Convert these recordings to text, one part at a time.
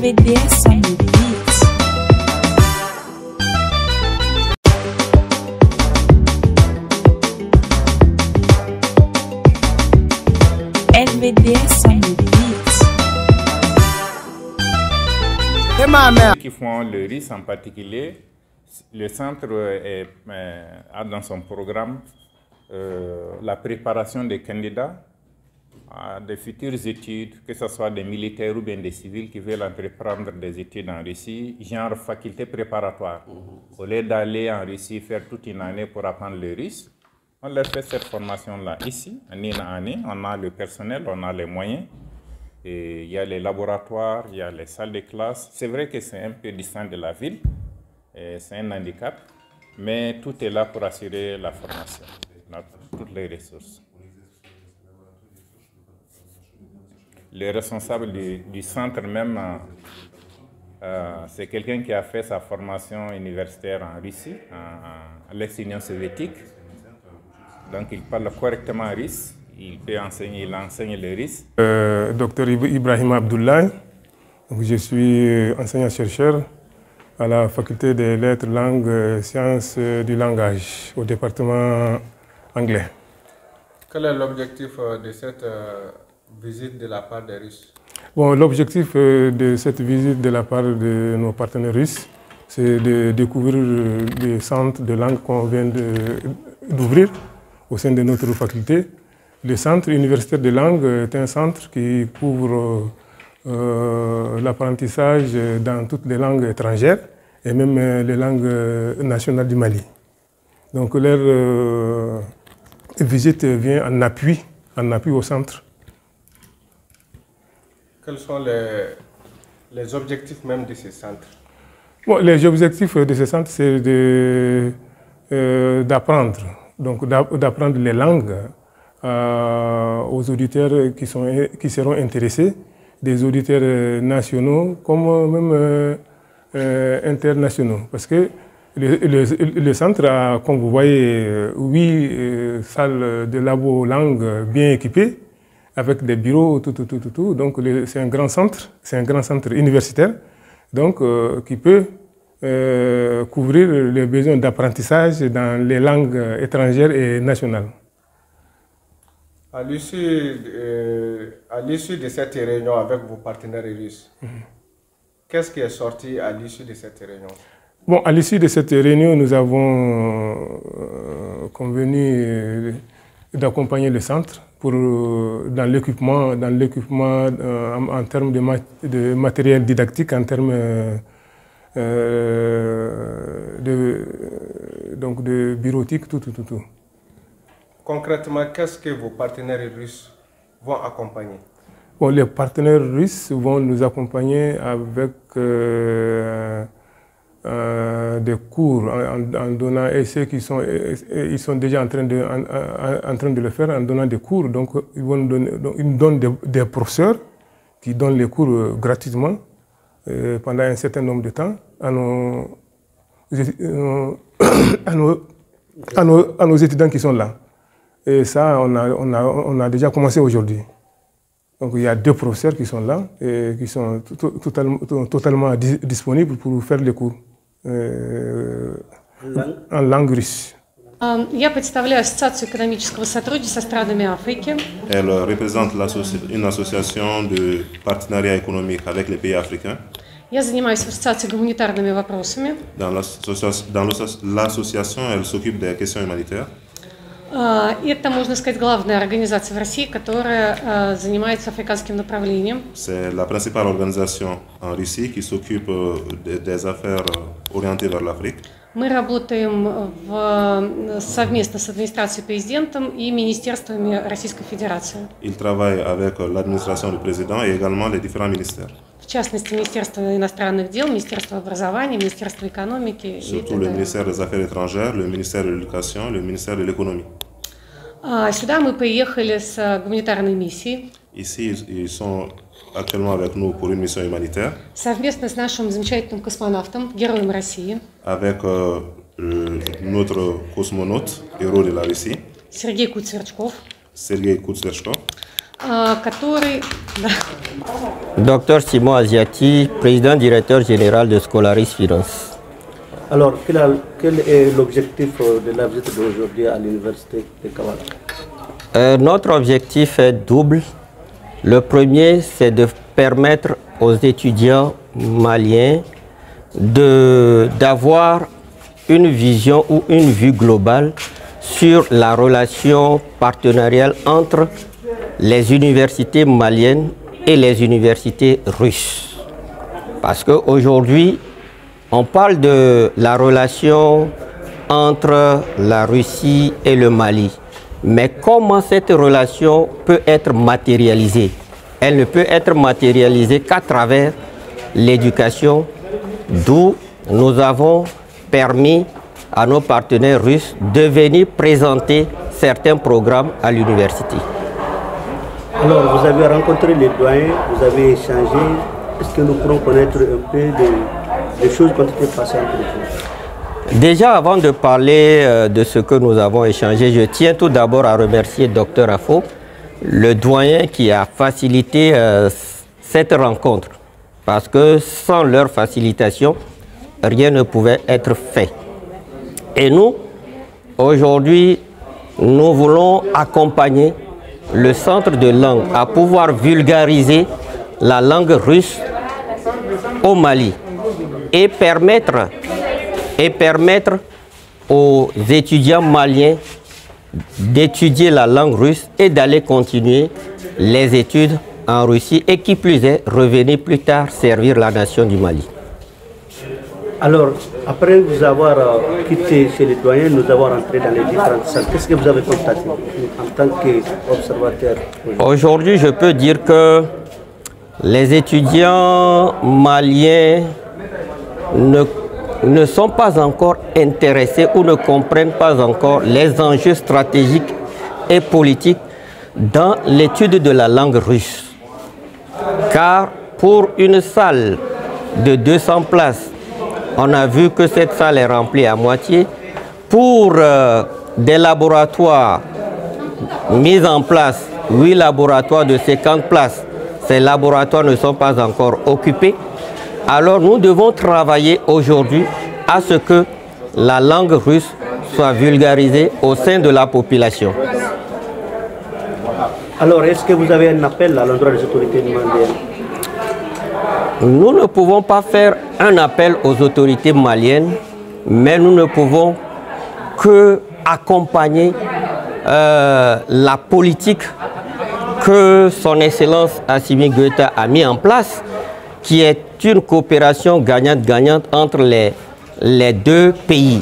LVDS on the beat. LVDS on the beat. Qui font le riz en particulier, le centre a dans son programme la préparation des candidats à des futures études, que ce soit des militaires ou bien des civils qui veulent entreprendre des études en Russie, genre faculté préparatoire. Au lieu d'aller en Russie faire toute une année pour apprendre le russe, on leur fait cette formation-là ici, année en année. On a le personnel, on a les moyens. Et il y a les laboratoires, il y a les salles de classe. C'est vrai que c'est un peu distant de la ville, c'est un handicap, mais tout est là pour assurer la formation, toutes les ressources. Le responsable du centre même, c'est quelqu'un qui a fait sa formation universitaire en Russie, à l'ex-Union soviétique. Donc il parle correctement russe, il enseigne le russe. Docteur Ibrahim Abdoulaye, je suis enseignant-chercheur à la faculté des lettres, langues, sciences du langage au département anglais. Quel est l'objectif de cette visite de la part des Russes? Bon, l'objectif de cette visite de la part de nos partenaires russes, c'est de découvrir les centres de langue qu'on vient d'ouvrir au sein de notre faculté. Le centre universitaire de langue est un centre qui couvre l'apprentissage dans toutes les langues étrangères et même les langues nationales du Mali. Donc leur visite vient en appui au centre. Quels sont les objectifs même de ces centres? Bon, les objectifs de ce centre, c'est d'apprendre. Donc d'apprendre les langues aux auditeurs qui seront intéressés, des auditeurs nationaux comme même internationaux. Parce que le centre a, comme vous voyez, 8 salles de labo langue bien équipées, avec des bureaux, tout. Donc c'est un grand centre universitaire, donc qui peut couvrir les besoins d'apprentissage dans les langues étrangères et nationales. À l'issue de cette réunion avec vos partenaires russes, qu'est-ce qui est sorti à l'issue de cette réunion? Bon, à l'issue de cette réunion, nous avons convenu d'accompagner le centre dans l'équipement en termes de matériel didactique, en termes de bureautique, tout. Concrètement, qu'est-ce que vos partenaires russes vont accompagner? Bon, les partenaires russes vont nous accompagner avec des cours en donnant, et ceux qui ils sont déjà en train de le faire, en donnant des cours. Donc ils nous donnent des professeurs qui donnent les cours gratuitement pendant un certain nombre de temps à nos étudiants qui sont là. Et ça, on a déjà commencé aujourd'hui. Donc il y a 2 professeurs qui sont là et qui sont totalement disponibles pour faire les cours en langue russe. Я представляю Ассоциацию экономического сотрудничества со странами Африки. Elle représente une association de partenariat économique avec les pays africains. Я занимаюсь в ассоциации гуманитарными вопросами. Dans l'association, elle s'occupe des questions humanitaires. Это, можно сказать, главная организация в России, которая занимается африканским направлением. C'est la principale organisation en Russie qui s'occupe des affaires orientées vers l'Afrique. Мы работаем совместно с администрацией президента и министерствами Российской Федерации. Il travaille avec l'administration du président et également les différents ministères. В частности, Министерство иностранных дел, Министерство образования, Министерство экономики. Surtout le ministère des Affaires étrangères, le ministère de l'Éducation, le ministère de l'Économie. Сюда мы приехали с гуманитарной миссией. Ici, ils sont actuellement avec nous pour une mission humanitaire. Совместно с нашим замечательным космонавтом, героем России. Avec notre cosmonaute, héros de la Russie. Сергей Куцверчков. Sergei Kuzverchkov. который... Да. Docteur Simon Asiati, président-directeur général de Scolaris Finance. Alors, quel est l'objectif de la visite d'aujourd'hui à l'université de Kavala? Notre objectif est double. Le premier, c'est de permettre aux étudiants maliens d'avoir une vision ou une vue globale sur la relation partenariale entre les universités maliennes et les universités russes. Parce qu'aujourd'hui, on parle de la relation entre la Russie et le Mali. Mais comment cette relation peut être matérialisée? Elle ne peut être matérialisée qu'à travers l'éducation, d'où nous avons permis à nos partenaires russes de venir présenter certains programmes à l'université. Alors, vous avez rencontré les doyens, vous avez échangé. Est-ce que nous pourrons connaître un peu des choses qui ont été passées entre vous? Déjà, avant de parler de ce que nous avons échangé, je tiens tout d'abord à remercier Dr Afo, le doyen qui a facilité cette rencontre. Parce que sans leur facilitation, rien ne pouvait être fait. Et nous, aujourd'hui, nous voulons accompagner le centre de langue à pouvoir vulgariser la langue russe au Mali et permettre aux étudiants maliens d'étudier la langue russe et d'aller continuer les études en Russie et qui plus est, revenir plus tard servir la nation du Mali. Alors, après vous avoir quitté chez les doyens, nous avons rentré dans les différentes salles. Qu'est-ce que vous avez constaté en tant qu'observateur? Aujourd'hui, je peux dire que les étudiants maliens ne sont pas encore intéressés ou ne comprennent pas encore les enjeux stratégiques et politiques dans l'étude de la langue russe. Car pour une salle de 200 places, on a vu que cette salle est remplie à moitié. Pour des laboratoires mis en place, 8 laboratoires de 50 places, ces laboratoires ne sont pas encore occupés. Alors nous devons travailler aujourd'hui à ce que la langue russe soit vulgarisée au sein de la population. Alors, est-ce que vous avez un appel à l'endroit des autorités maliennes? Nous ne pouvons pas faire un appel aux autorités maliennes, mais nous ne pouvons que accompagner la politique que son Excellence Assimi Goïta a mis en place, qui est une coopération gagnante-gagnante entre les deux pays.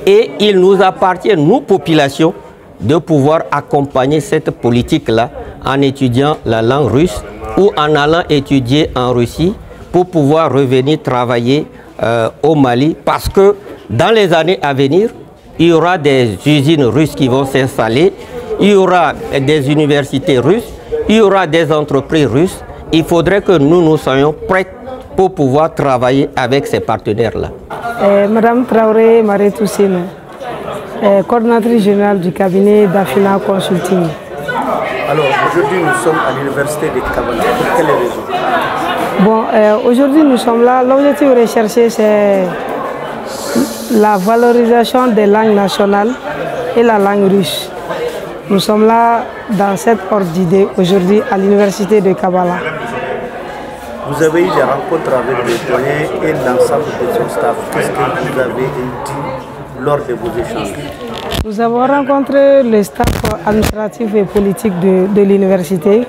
Et il nous appartient, nous, populations, de pouvoir accompagner cette politique-là en étudiant la langue russe ou en allant étudier en Russie pour pouvoir revenir travailler au Mali. Parce que dans les années à venir, il y aura des usines russes qui vont s'installer, il y aura des universités russes, il y aura des entreprises russes. Il faudrait que nous soyons prêts pour pouvoir travailler avec ces partenaires-là. Madame Traoré Marie Toussine, coordonnatrice générale du cabinet d'Afina Consulting. Alors, aujourd'hui, nous sommes à l'université de Kavala. Pour quelle raison? Bon, aujourd'hui, nous sommes là. L'objectif recherché, c'est la valorisation des langues nationales et la langue russe. Nous sommes là dans cette ordre d'idée aujourd'hui à l'université de Kavala. Vous avez eu des rencontres avec les doyens et l'ensemble de son staff. Qu'est-ce que vous avez dit lors de vos échanges? Nous avons rencontré le staff administratif et politique de l'université,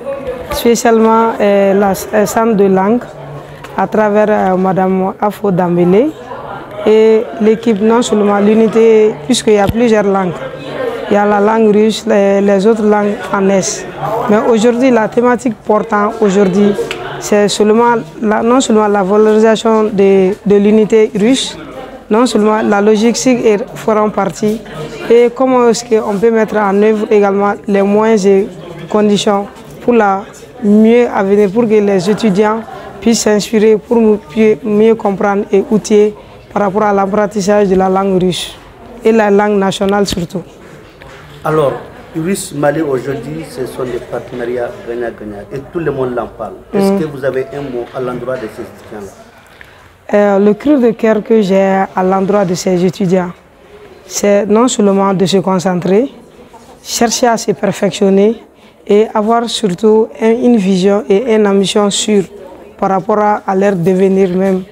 spécialement la centre de langue, à travers Madame Afo Dambélé et l'équipe, non seulement l'unité, puisqu'il y a plusieurs langues. Il y a la langue russe, les autres langues en Est. Mais aujourd'hui, la thématique portant aujourd'hui, c'est seulement non seulement la valorisation de l'unité russe, non seulement la logistique fera partie, et comment est-ce qu'on peut mettre en œuvre également les moyens et conditions pour la mieux à venir, pour que les étudiants puissent s'inspirer, pour mieux comprendre et outiller par rapport à l'apprentissage de la langue russe et la langue nationale surtout. Alors, Uris-Mali aujourd'hui, ce sont des partenariats gagnant-gagnant et tout le monde en parle. Est-ce que vous avez un mot à l'endroit de ces étudiants-là? Le cri de cœur que j'ai à l'endroit de ces étudiants, c'est non seulement de se concentrer, chercher à se perfectionner et avoir surtout une vision et une ambition sûre par rapport à leur devenir même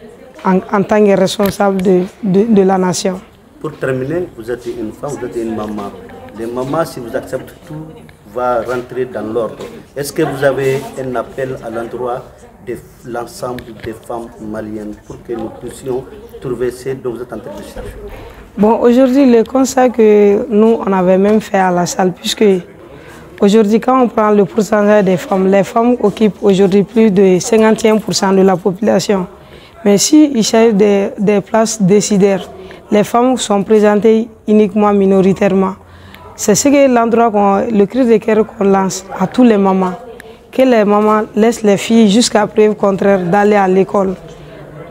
en tant que responsable de la nation. Pour terminer, vous êtes une femme, vous êtes une maman. Les mamans, si vous acceptez tout, va rentrer dans l'ordre. Est-ce que vous avez un appel à l'endroit de l'ensemble des femmes maliennes pour que nous puissions trouver ce dont vous êtes en train de chercher? Bon, aujourd'hui, le constat que nous, on avait même fait à la salle, puisque aujourd'hui, quand on prend le pourcentage des femmes, les femmes occupent aujourd'hui plus de 51% de la population. Mais s'il s'agit des places décideurs, les femmes sont présentées uniquement minoritairement. C'est ce que l'endroit, le cri de cœur qu'on lance à tous les mamans, que les mamans laissent les filles jusqu'à preuve contraire d'aller à l'école.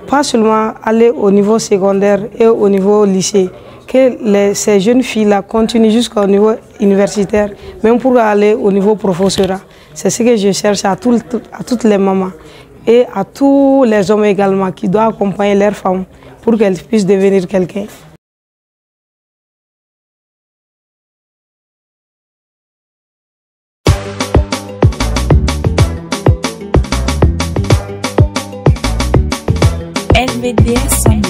Pas seulement aller au niveau secondaire et au niveau lycée, que ces jeunes filles-là continuent jusqu'au niveau universitaire, même pour aller au niveau professorat. C'est ce que je cherche à toutes les mamans et à tous les hommes également qui doivent accompagner leurs femmes pour qu'elles puissent devenir quelqu'un. LVDS